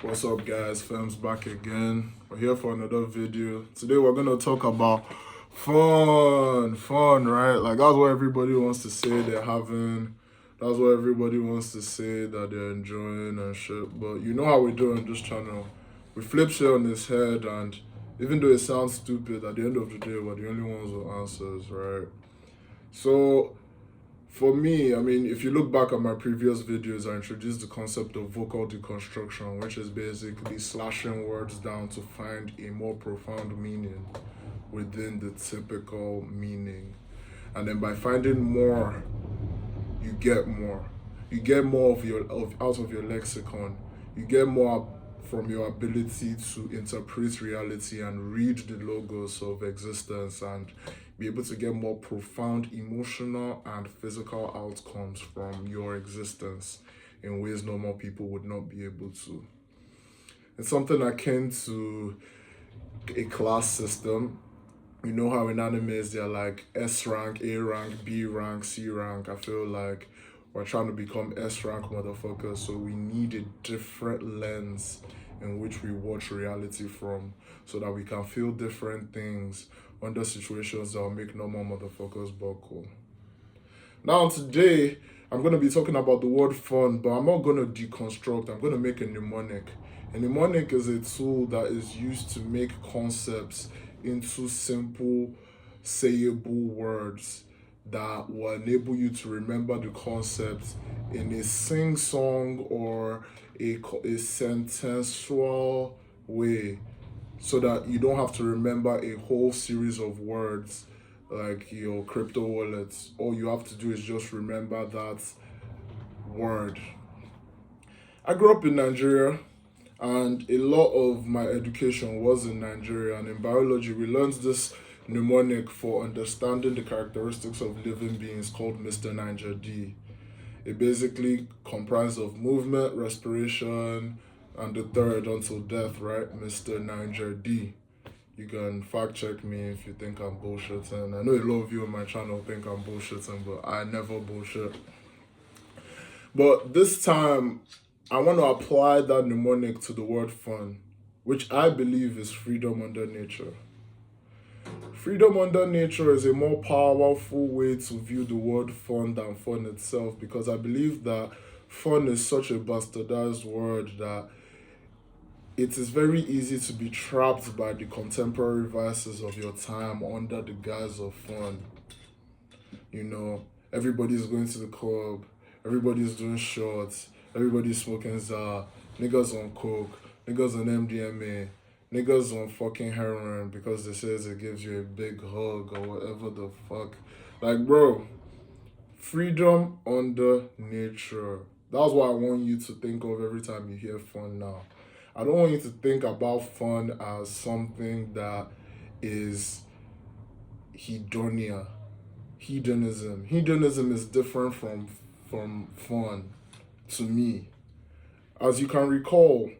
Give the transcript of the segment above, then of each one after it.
What's up guys, FEMZ back again. We're here for another video. Today we're gonna talk about fun, right? Like that's what everybody wants to say they're having. That's what everybody wants to say that they're enjoying and shit. But you know how we do on this channel. We flip shit on his head, and even though it sounds stupid, at the end of the day we're the only ones with answers, right? So for me, I mean, if you look back at my previous videos, I introduced the concept of vocal deconstruction, which is basically slashing words down to find a more profound meaning within the typical meaning. And then by finding more, you get more. You get more out of your lexicon. You get more from your ability to interpret reality and read the logos of existence and be able to get more profound emotional and physical outcomes from your existence in ways normal people would not be able to. It's something akin to a class system. You know how in animes they're like S rank, A rank, B rank, C rank. I feel like we're trying to become S rank motherfuckers, so we need a different lens in which we watch reality from so that we can feel different things under situations that will make normal motherfuckers buckle. Now today, I'm going to be talking about the word fun, but I'm not going to deconstruct. I'm going to make a mnemonic. A mnemonic is a tool that is used to make concepts into simple, sayable words that will enable you to remember the concept in a sing-song or a sententual way, so that you don't have to remember a whole series of words like your crypto wallets. All you have to do is just remember that word. I grew up in Nigeria, and a lot of my education was in Nigeria, and in biology we learned this mnemonic for understanding the characteristics of living beings called Mr. Niger D. It basically comprised of movement, respiration, and the third until death, right? Mr. Niger D. You can fact check me if you think I'm bullshitting. I know a lot of you on my channel think I'm bullshitting, but I never bullshit. But this time, I want to apply that mnemonic to the word fun, which I believe is freedom under nature. Freedom under nature is a more powerful way to view the word fun than fun itself, because I believe that fun is such a bastardized word that it is very easy to be trapped by the contemporary vices of your time under the guise of fun. You know, everybody's going to the club, everybody's doing shots, everybody's smoking za, niggas on coke, niggas on MDMA, niggas on fucking heroin because they says it gives you a big hug or whatever the fuck. Like, bro, freedom under nature. That's what I want you to think of every time you hear fun now. I don't want you to think about fun as something that is hedonia. Hedonism. Hedonism is different from fun to me. As you can recall,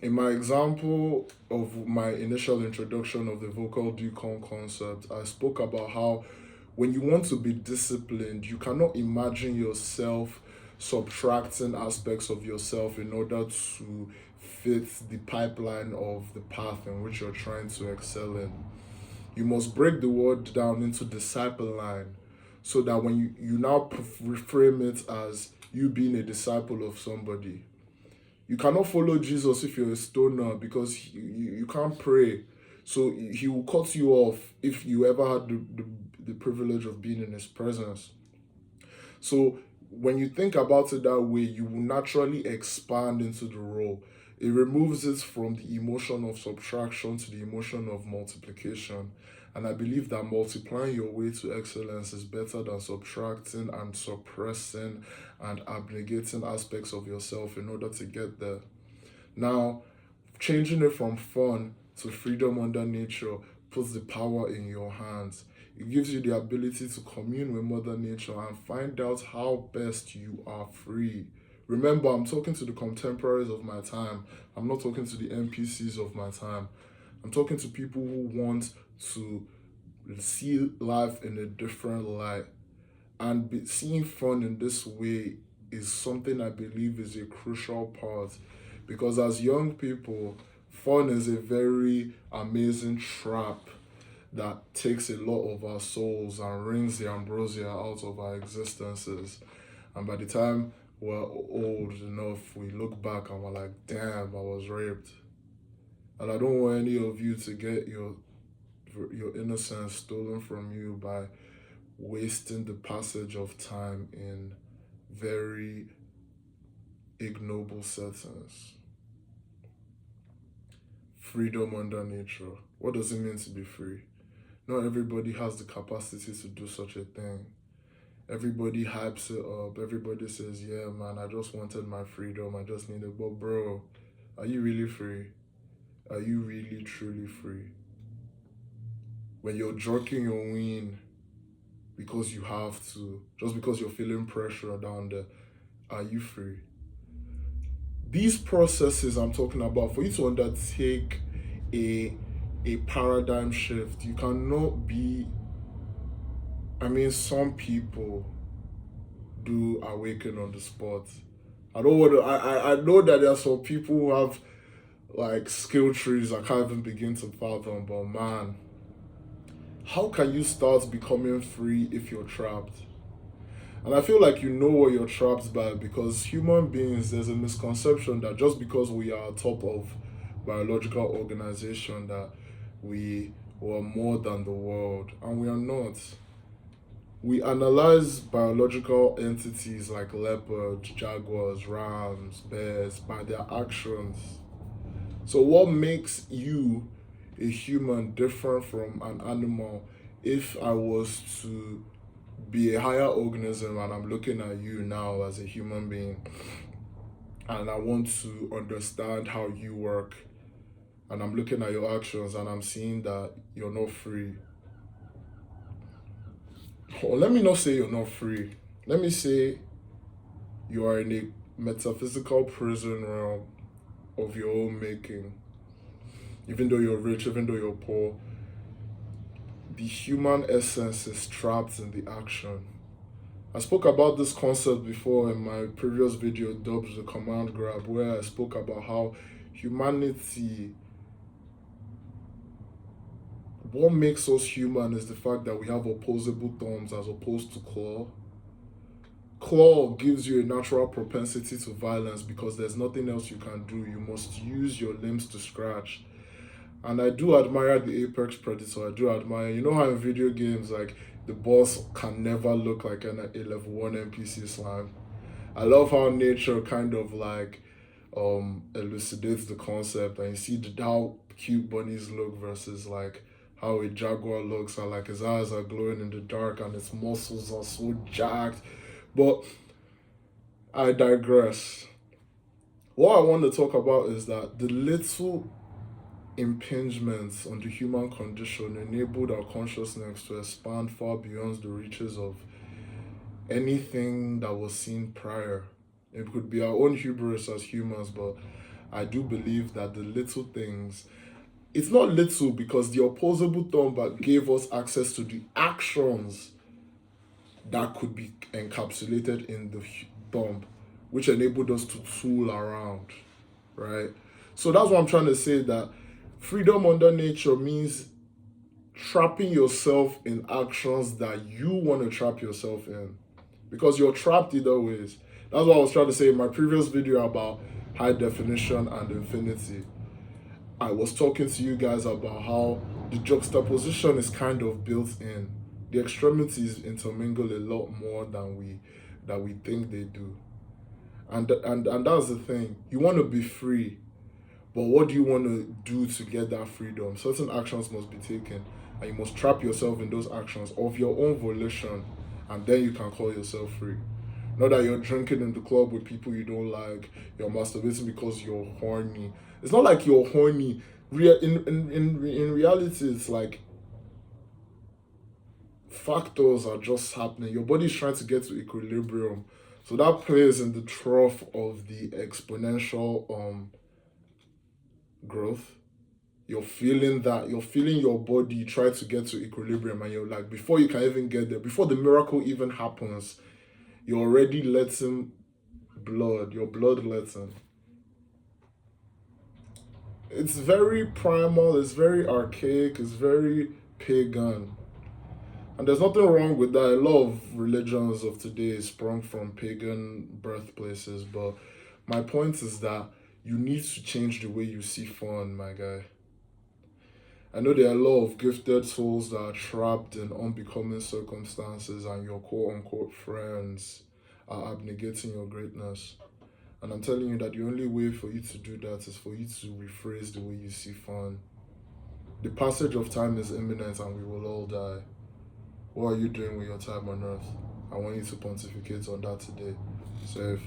in my example of my initial introduction of the vocal decon concept, I spoke about how when you want to be disciplined, you cannot imagine yourself subtracting aspects of yourself in order to fit the pipeline of the path in which you're trying to excel in. You must break the word down into disciple line, so that when you now reframe it as you being a disciple of somebody. You cannot follow Jesus if you're a stoner, because you can't pray. So he will cut you off if you ever had the privilege of being in his presence. So when you think about it that way, you will naturally expand into the role. It removes it from the emotion of subtraction to the emotion of multiplication. And I believe that multiplying your way to excellence is better than subtracting and suppressing and abnegating aspects of yourself in order to get there. Now, changing it from fun to freedom under nature puts the power in your hands. It gives you the ability to commune with Mother Nature and find out how best you are free. Remember, I'm talking to the contemporaries of my time. I'm not talking to the NPCs of my time. I'm talking to people who want to see life in a different light. And seeing fun in this way is something I believe is a crucial part, Because as young people, fun is a very amazing trap that takes a lot of our souls and wrings the ambrosia out of our existences. And by the time we're old enough, we look back and we're like, damn, I was raped. And I don't want any of you to get your innocence stolen from you by wasting the passage of time in very ignoble settings. Freedom under nature. What does it mean to be free? Not everybody has the capacity to do such a thing. Everybody hypes it up. Everybody says, yeah, man, I just wanted my freedom. I just need it. But bro, are you really free? Are you really truly free? When you're jerking your ween because you have to, just because you're feeling pressure down there, are you free? These processes I'm talking about, for you to undertake a paradigm shift, you cannot be, some people do awaken on the spot. I know that there are some people who have like skill trees I can't even begin to fathom, but man, how can you start becoming free if you're trapped? And I feel like you know what you're trapped by, because human beings, there's a misconception that just because we are top of biological organization that we were more than the world, and we are not. We analyze biological entities like leopards, jaguars, rams, bears by their actions. So what makes you a human different from an animal? If I was to be a higher organism and I'm looking at you now as a human being and I want to understand how you work, and I'm looking at your actions and I'm seeing that you're not free. Or let me not say you're not free. Let me say you are in a metaphysical prison realm of your own making. Even though you're rich, even though you're poor, the human essence is trapped in the action. I spoke about this concept before in my previous video, dubbed the command grab, where I spoke about how humanity, what makes us human is the fact that we have opposable thumbs as opposed to claw. Claw gives you a natural propensity to violence because there's nothing else you can do. You must use your limbs to scratch. And I do admire the apex predator. I do admire, you know how in video games, like, the boss can never look like a level 1 NPC slime. I love how nature kind of like elucidates the concept, and you see how cute bunnies look versus like how a jaguar looks, and like his eyes are glowing in the dark and his muscles are so jacked. But I digress. What I want to talk about is that the little impingements on the human condition enabled our consciousness to expand far beyond the reaches of anything that was seen prior. It could be our own hubris as humans, but I do believe that the little things, it's not little because the opposable thumb gave us access to the actions that could be encapsulated in the thumb, which enabled us to tool around, right? So that's what I'm trying to say, that freedom under nature means trapping yourself in actions that you want to trap yourself in, because you're trapped either ways. That's what I was trying to say in my previous video about high definition and infinity. I was talking to you guys about how the juxtaposition is kind of built in. The extremities intermingle a lot more than we think they do. And that's the thing. You want to be free, but what do you want to do to get that freedom? Certain actions must be taken, and you must trap yourself in those actions of your own volition, and then you can call yourself free. Not that you're drinking in the club with people you don't like, you're masturbating because you're horny. It's not like you're horny. In reality, it's like factors are just happening. Your body's trying to get to equilibrium. So that plays in the trough of the exponential growth. You're feeling your body try to get to equilibrium, and you're like, before you can even get there, before the miracle even happens, you're already letting your blood letting. It's very primal, it's very archaic, it's very pagan. And there's nothing wrong with that. A lot of religions of today sprung from pagan birthplaces, but my point is that you need to change the way you see fun, my guy. I know there are a lot of gifted souls that are trapped in unbecoming circumstances, and your quote unquote friends are abnegating your greatness. And I'm telling you that the only way for you to do that is for you to rephrase the way you see fun. The passage of time is imminent and we will all die. What are you doing with your time on earth? I want you to pontificate on that today. Safe.